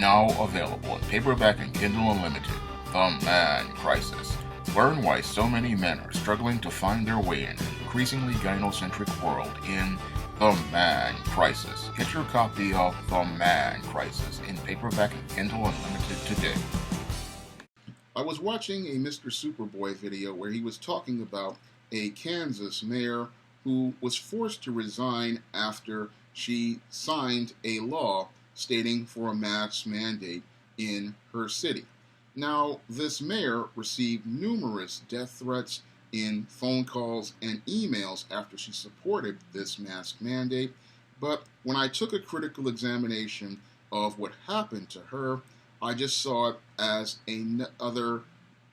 Now available in paperback and Kindle Unlimited, The Man Crisis. Learn why so many men are struggling to find their way in an increasingly gynocentric world in The Man Crisis. Get your copy of The Man Crisis in paperback and Kindle Unlimited today. I was watching a Mr. Superboy video where he was talking about a Kansas mayor who was forced to resign after she signed a law stating for a mask mandate in her city. Now, this mayor received numerous death threats in phone calls and emails after she supported this mask mandate, but when I took a critical examination of what happened to her, I just saw it as another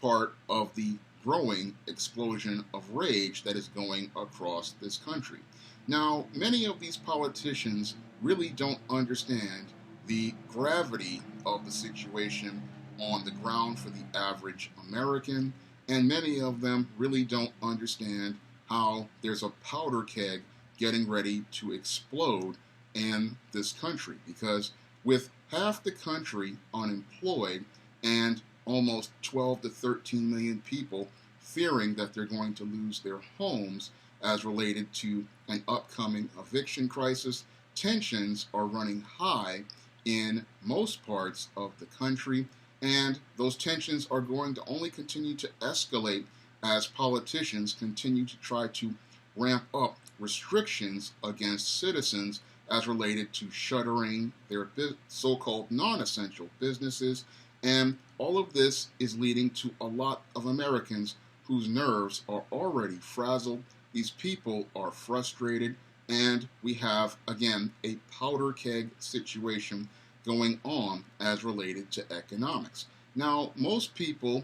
part of the growing explosion of rage that is going across this country. Now, many of these politicians really don't understand the gravity of the situation on the ground for the average American, and many of them really don't understand how there's a powder keg getting ready to explode in this country, because with half the country unemployed and almost 12 to 13 million people fearing that they're going to lose their homes as related to an upcoming eviction crisis, tensions are running high in most parts of the country, and those tensions are going to only continue to escalate as politicians continue to try to ramp up restrictions against citizens as related to shuttering their so-called non-essential businesses. And all of this is leading to a lot of Americans whose nerves are already frazzled. These people are frustrated, and we have, again, a powder keg situation going on as related to economics. Now, most people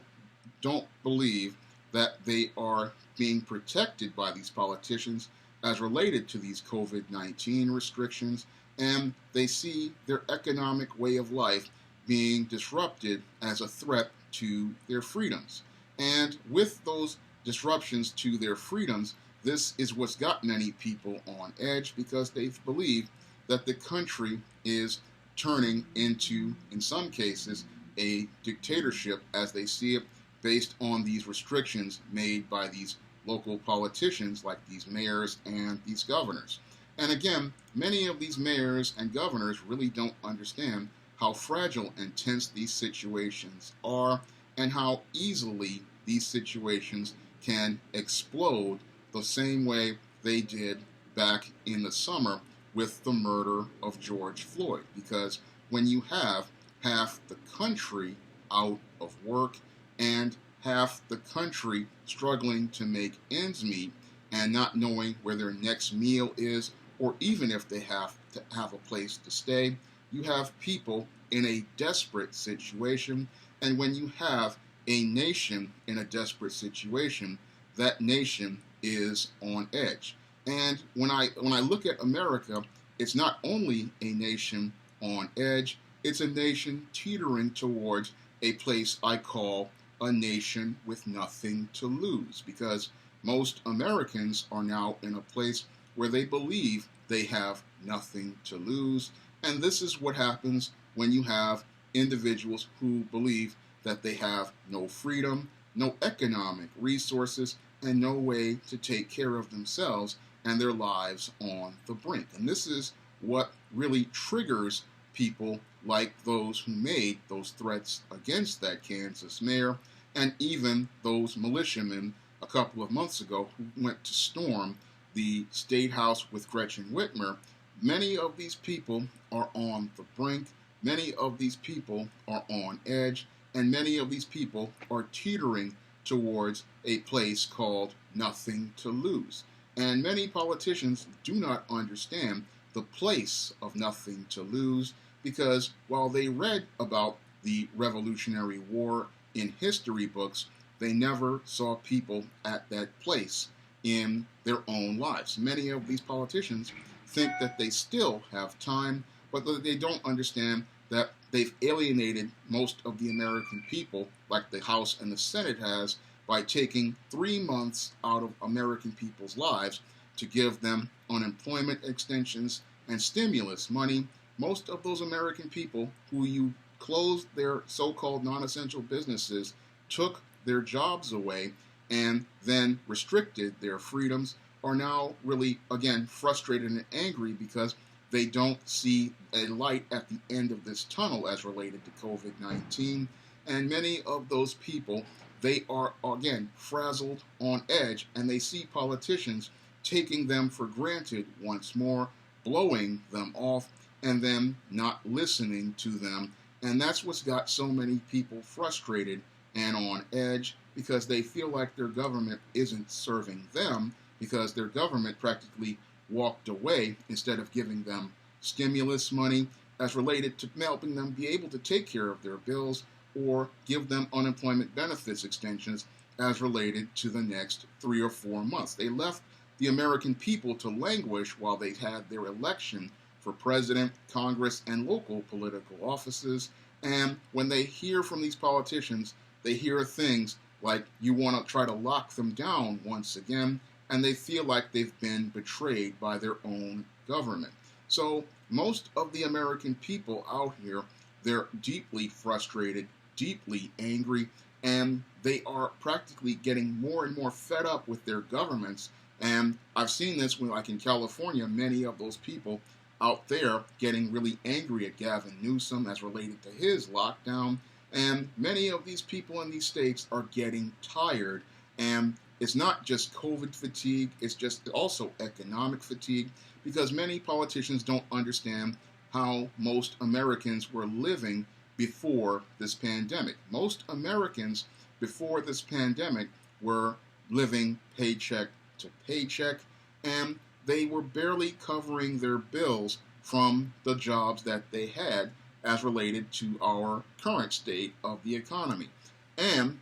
don't believe that they are being protected by these politicians as related to these COVID-19 restrictions, and they see their economic way of life being disrupted as a threat to their freedoms. And with those disruptions to their freedoms, this is what's got many people on edge, because they believe that the country is turning into, in some cases, a dictatorship as they see it, based on these restrictions made by these local politicians like these mayors and these governors. And again, many of these mayors and governors really don't understand how fragile and tense these situations are, and how easily these situations can explode the same way they did back in the summer with the murder of George Floyd. Because when you have half the country out of work and half the country struggling to make ends meet and not knowing where their next meal is, or even if they have to have a place to stay, you have people in a desperate situation. And when you have a nation in a desperate situation, that nation is on edge. And when I look at America, it's not only a nation on edge, it's a nation teetering towards a place I call a nation with nothing to lose, because most Americans are now in a place where they believe they have nothing to lose. And this is what happens when you have individuals who believe that they have no freedom, no economic resources, and no way to take care of themselves and their lives on the brink. And this is what really triggers people like those who made those threats against that Kansas mayor, and even those militiamen a couple of months ago who went to storm the State House with Gretchen Whitmer. Many of these people are on the brink, many of these people are on edge, and many of these people are teetering towards a place called nothing to lose. And many politicians do not understand the place of nothing to lose, because while they read about the Revolutionary War in history books, they never saw people at that place in their own lives. Many of these politicians think that they still have time, but they don't understand that they've alienated most of the American people, like the House and the Senate has, by taking 3 months out of American people's lives to give them unemployment extensions and stimulus money. Most of those American people who you closed their so-called non-essential businesses, took their jobs away, and then restricted their freedoms, are now really, again, frustrated and angry because they don't see a light at the end of this tunnel as related to COVID-19. And many of those people, they are, again, frazzled, on edge, and they see politicians taking them for granted once more, blowing them off, and then not listening to them. And that's what's got so many people frustrated and on edge, because they feel like their government isn't serving them, because their government practically walked away instead of giving them stimulus money as related to helping them be able to take care of their bills, or give them unemployment benefits extensions as related to the next 3 or 4 months. They left the American people to languish while they had their election for president, Congress, and local political offices. And when they hear from these politicians, they hear things like you want to try to lock them down once again, and they feel like they've been betrayed by their own government. So most of the American people out here, they're deeply frustrated, deeply angry, and they are practically getting more and more fed up with their governments. And I've seen this when, like in California, many of those people out there getting really angry at Gavin Newsom as related to his lockdown. And many of these people in these states are getting tired. And it's not just COVID fatigue, it's just also economic fatigue, because many politicians don't understand how most Americans were living before this pandemic. Most Americans before this pandemic were living paycheck to paycheck, and they were barely covering their bills from the jobs that they had as related to our current state of the economy. And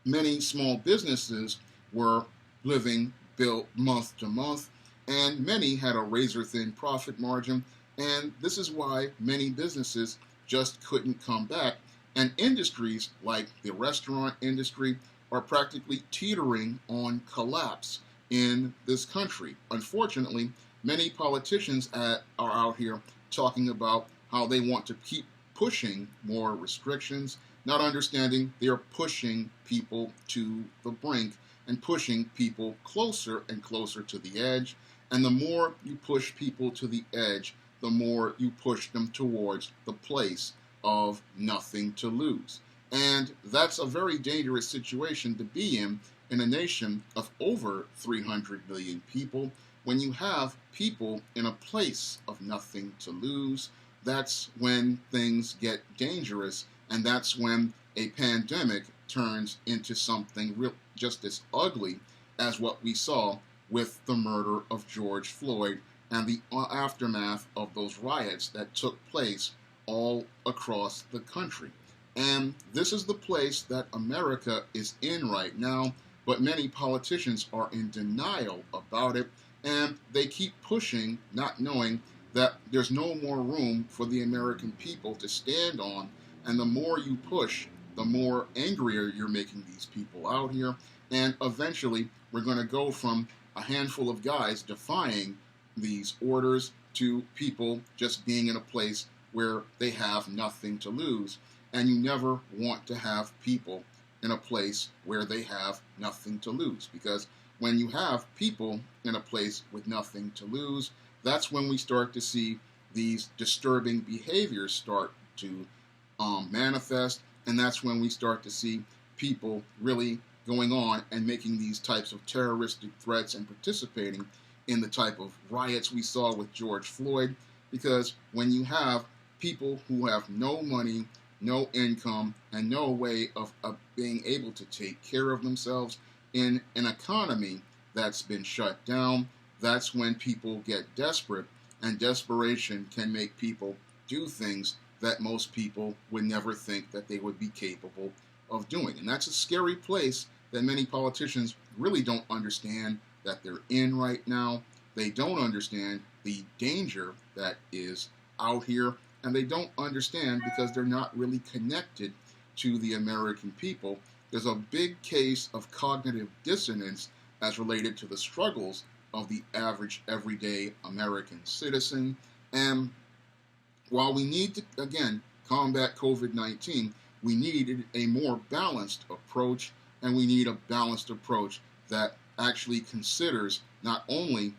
many small businesses were living bill month to month, and many had a razor-thin profit margin, and this is why many businesses just couldn't come back. And industries like the restaurant industry are practically teetering on collapse in this country. Unfortunately, many politicians are out here talking about how they want to keep pushing more restrictions, not understanding they're pushing people to the brink and pushing people closer and closer to the edge. And the more you push people to the edge, the more you push them towards the place of nothing to lose. And that's a very dangerous situation to be in a nation of over 300 million people. When you have people in a place of nothing to lose, that's when things get dangerous, and that's when a pandemic turns into something just as ugly as what we saw with the murder of George Floyd and the aftermath of those riots that took place all across the country. And this is the place that America is in right now, but many politicians are in denial about it, and they keep pushing, not knowing that there's no more room for the American people to stand on, and the more you push, the more angrier you're making these people out here, and eventually we're going to go from a handful of guys defying these orders to people just being in a place where they have nothing to lose. And you never want to have people in a place where they have nothing to lose, because when you have people in a place with nothing to lose, that's when we start to see these disturbing behaviors start to manifest, and that's when we start to see people really going on and making these types of terroristic threats and participating in the type of riots we saw with George Floyd. Because when you have people who have no money, no income, and no way of being able to take care of themselves in an economy that's been shut down, that's when people get desperate, and desperation can make people do things that most people would never think that they would be capable of doing. And that's a scary place that many politicians really don't understand that they're in right now. They don't understand the danger that is out here, and they don't understand because they're not really connected to the American people. There's a big case of cognitive dissonance as related to the struggles of the average everyday American citizen. And while we need to, again, combat COVID-19, we needed a more balanced approach, and we need a balanced approach that actually considers not only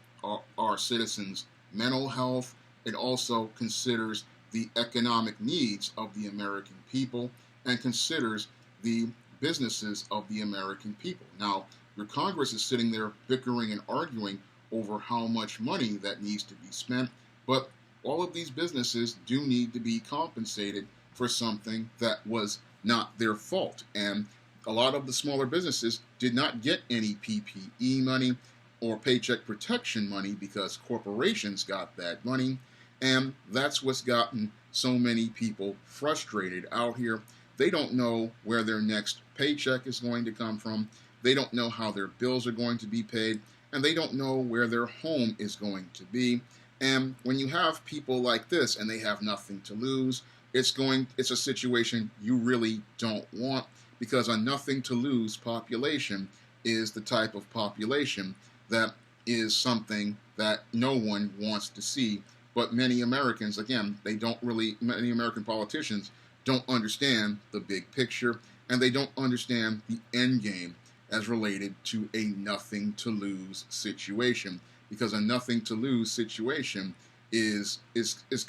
our citizens' mental health, it also considers the economic needs of the American people and considers the businesses of the American people. Now, your Congress is sitting there bickering and arguing over how much money that needs to be spent, but all of these businesses do need to be compensated for something that was not their fault. And a lot of the smaller businesses did not get any PPE money or paycheck protection money because corporations got that money. And that's what's gotten so many people frustrated out here. They don't know where their next paycheck is going to come from. They don't know how their bills are going to be paid. And they don't know where their home is going to be. And when you have people like this and they have nothing to lose, it's a situation you really don't want, because a nothing to lose population is the type of population that is something that no one wants to see. But many Americans, again, many American politicians don't understand the big picture, and they don't understand the end game as related to a nothing to lose situation, because a nothing to lose situation is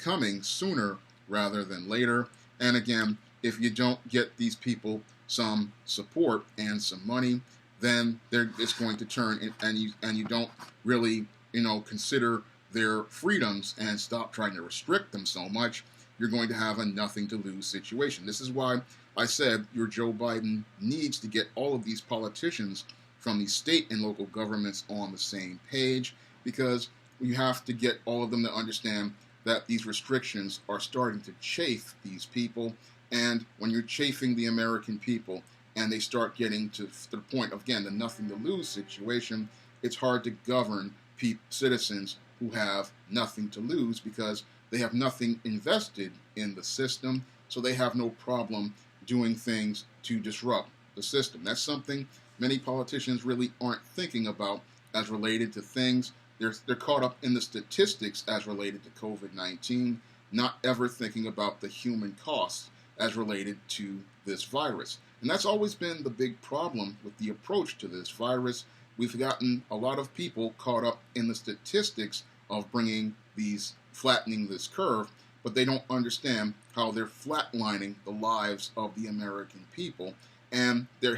coming sooner rather than later. And again, if you don't get these people some support and some money, then it's going to turn, and you don't really consider their freedoms and stop trying to restrict them so much, you're going to have a nothing to lose situation. This is why I said your Joe Biden needs to get all of these politicians from the state and local governments on the same page, because you have to get all of them to understand that these restrictions are starting to chafe these people. And when you're chafing the American people and they start getting to the point of, again, the nothing to lose situation, it's hard to govern citizens who have nothing to lose, because they have nothing invested in the system, so they have no problem doing things to disrupt the system. That's something many politicians really aren't thinking about as related to things. They're caught up in the statistics as related to COVID-19, not ever thinking about the human costs as related to this virus. And that's always been the big problem with the approach to this virus. We've gotten a lot of people caught up in the statistics of flattening this curve, but they don't understand how they're flatlining the lives of the American people. And there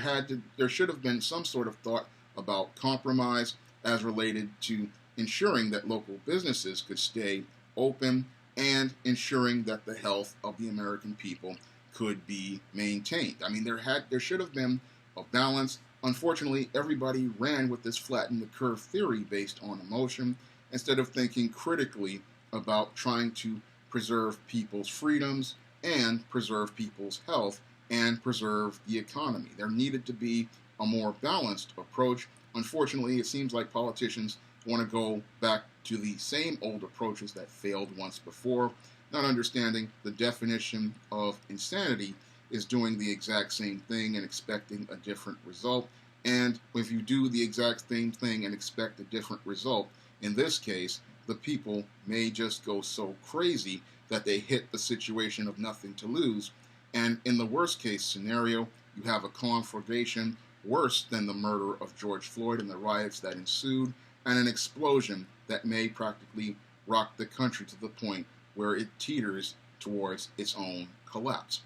should have been some sort of thought about compromise as related to ensuring that local businesses could stay open and ensuring that the health of the American people could be maintained. I mean, there should have been a balance. Unfortunately, everybody ran with this flatten the curve theory based on emotion, instead of thinking critically about trying to preserve people's freedoms and preserve people's health and preserve the economy. There needed to be a more balanced approach. Unfortunately, it seems like politicians want to go back to the same old approaches that failed once before, not understanding the definition of insanity is doing the exact same thing and expecting a different result. And if you do the exact same thing and expect a different result, in this case, the people may just go so crazy that they hit the situation of nothing to lose. And in the worst case scenario, you have a conflagration worse than the murder of George Floyd and the riots that ensued, and an explosion that may practically rock the country to the point where it teeters towards its own collapse.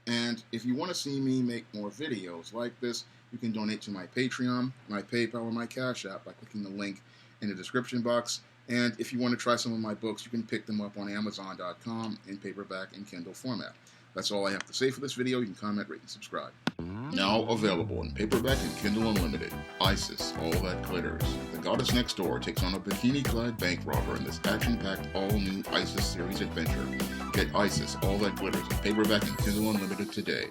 And if you want to see me make more videos like this, you can donate to my Patreon, my PayPal, or my Cash App by clicking the link in the description box. And if you want to try some of my books, you can pick them up on Amazon.com in paperback and Kindle format. That's all I have to say for this video. You can comment, rate, and subscribe. Now available in paperback and Kindle Unlimited, ISIS, All That Glitters. The goddess next door takes on a bikini-clad bank robber in this action-packed, all-new ISIS series adventure. Get ISIS, All That Glitters in paperback and Kindle Unlimited today.